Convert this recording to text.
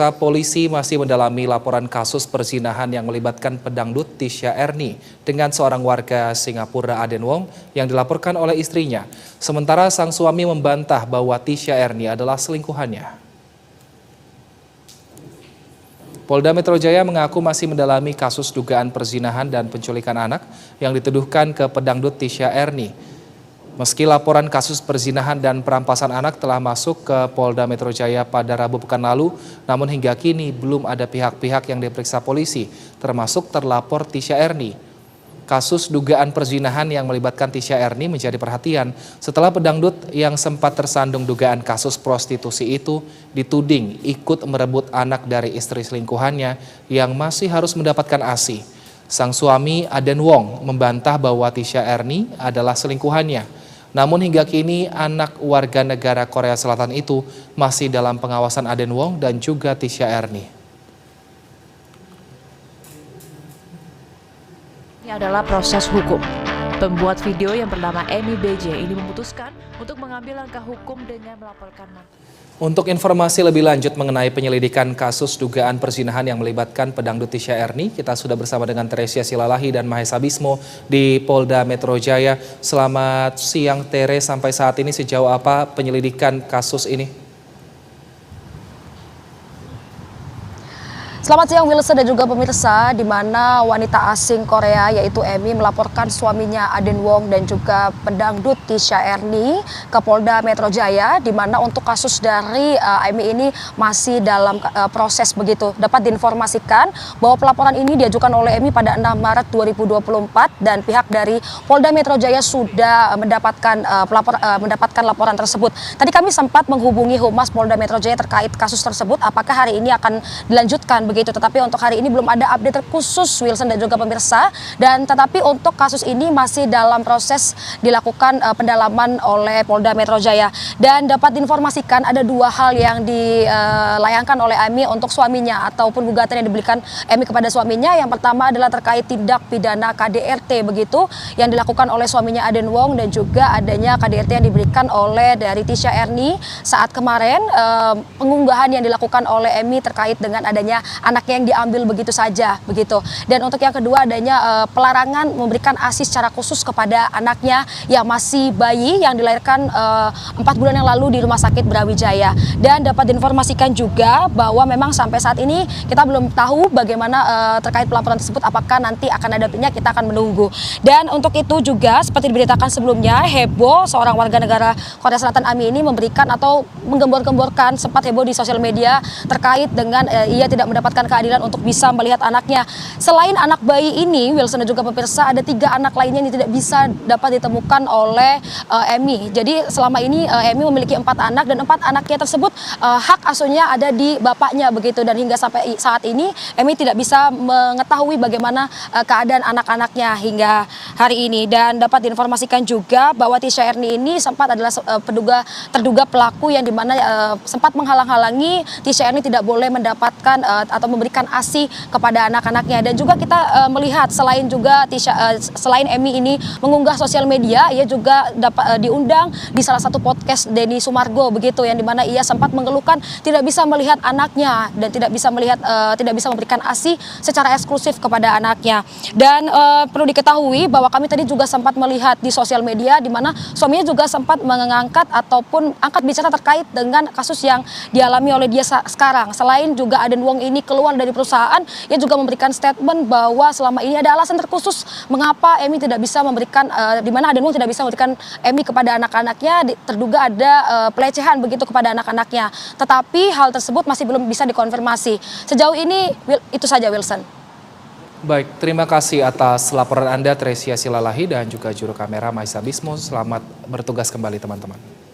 Polisi masih mendalami laporan kasus perzinahan yang melibatkan pedangdut Tisha Erni dengan seorang warga Singapura Aden Wong yang dilaporkan oleh istrinya. Sementara sang suami membantah bahwa Tisha Erni adalah selingkuhannya. Polda Metro Jaya mengaku masih mendalami kasus dugaan perzinahan dan penculikan anak yang dituduhkan ke pedangdut Tisha Erni. Meski laporan kasus perzinahan dan perampasan anak telah masuk ke Polda Metro Jaya pada Rabu pekan lalu, namun hingga kini belum ada pihak-pihak yang diperiksa polisi, termasuk terlapor Tisha Erni. Kasus dugaan perzinahan yang melibatkan Tisha Erni menjadi perhatian setelah pedangdut yang sempat tersandung dugaan kasus prostitusi itu dituding ikut merebut anak dari istri selingkuhannya yang masih harus mendapatkan ASI. Sang suami Aden Wong membantah bahwa Tisha Erni adalah selingkuhannya. Namun hingga kini anak warga negara Korea Selatan itu masih dalam pengawasan Aden Wong dan juga Tisha Erni. Ini adalah proses hukum. Pembuat video yang bernama Emi BJ ini memutuskan untuk mengambil langkah hukum dengan melaporkan mantan. Untuk informasi lebih lanjut mengenai penyelidikan kasus dugaan perzinahan yang melibatkan pedangdut Tisha Erni, kita sudah bersama dengan Teresia Silalahi dan Mahesa Bismo di Polda Metro Jaya. Selamat siang Tere, sampai saat ini sejauh apa penyelidikan kasus ini? Selamat siang Wilson dan juga pemirsa, di mana wanita asing Korea yaitu Emi melaporkan suaminya Aden Wong dan juga pedangdut Tisha Erni ke Polda Metro Jaya, di mana untuk kasus dari Emi ini masih dalam proses begitu. Dapat diinformasikan bahwa pelaporan ini diajukan oleh Emi pada 6 Maret 2024 dan pihak dari Polda Metro Jaya sudah mendapatkan laporan tersebut. Tadi kami sempat menghubungi Humas Polda Metro Jaya terkait kasus tersebut, apakah hari ini akan dilanjutkan begitu, tetapi untuk hari ini belum ada update terkhusus Wilson dan juga pemirsa, dan tetapi untuk kasus ini masih dalam proses dilakukan pendalaman oleh Polda Metro Jaya. Dan dapat diinformasikan ada dua hal yang dilayangkan oleh Emi untuk suaminya ataupun gugatan yang diberikan Emi kepada suaminya. Yang pertama adalah terkait tindak pidana KDRT begitu yang dilakukan oleh suaminya Aden Wong dan juga adanya KDRT yang diberikan oleh dari Tisha Erni saat kemarin pengunggahan yang dilakukan oleh Emi terkait dengan adanya anaknya yang diambil begitu saja begitu. Dan untuk yang kedua adanya pelarangan memberikan ASI secara khusus kepada anaknya yang masih bayi yang dilahirkan 4 bulan yang lalu di Rumah Sakit Brawijaya. Dan dapat diinformasikan juga bahwa memang sampai saat ini kita belum tahu bagaimana terkait pelaporan tersebut, apakah nanti akan ada pindah, kita akan menunggu. Dan untuk itu juga seperti diberitakan sebelumnya, heboh seorang warga negara Korea Selatan Ami ini memberikan atau menggembor-gemborkan, sempat heboh di sosial media terkait dengan ia tidak mendapatkan keadilan untuk bisa melihat anaknya. Selain anak bayi ini, Wilson dan juga pemirsa, ada 3 anak lainnya yang tidak bisa dapat ditemukan oleh Emi. Jadi selama ini Emi memiliki 4 anak dan 4 anaknya tersebut hak asuhnya ada di bapaknya begitu, dan hingga sampai saat ini Emi tidak bisa mengetahui bagaimana keadaan anak-anaknya hingga hari ini. Dan dapat diinformasikan juga bahwa Tisha Erni ini sempat adalah terduga pelaku yang dimana sempat menghalang-halangi Tisha Erni tidak boleh mendapatkan atau memberikan ASI kepada anak-anaknya. Dan juga kita melihat selain Emi ini mengunggah sosial media, ia juga dapat diundang di salah satu podcast Denny Sumargo begitu, yang dimana ia sempat mengeluhkan tidak bisa melihat anaknya dan tidak bisa memberikan ASI secara eksklusif kepada anaknya. Dan perlu diketahui bahwa kami tadi juga sempat melihat di sosial media di mana suaminya juga sempat mengangkat ataupun angkat bicara terkait dengan kasus yang dialami oleh dia sekarang. Selain juga Aden Wong ini keluar dari perusahaan, ia juga memberikan statement bahwa selama ini ada alasan terkhusus mengapa Emi tidak bisa memberikan, di mana Aden Wong tidak bisa memberikan Emi kepada anak-anaknya, terduga ada pelecehan begitu kepada anak-anaknya. Tetapi hal tersebut masih belum bisa dikonfirmasi. Sejauh ini itu saja Wilson. Baik, terima kasih atas laporan Anda Teresia Silalahi dan juga juru kamera Mahesa Bismo. Selamat bertugas kembali teman-teman.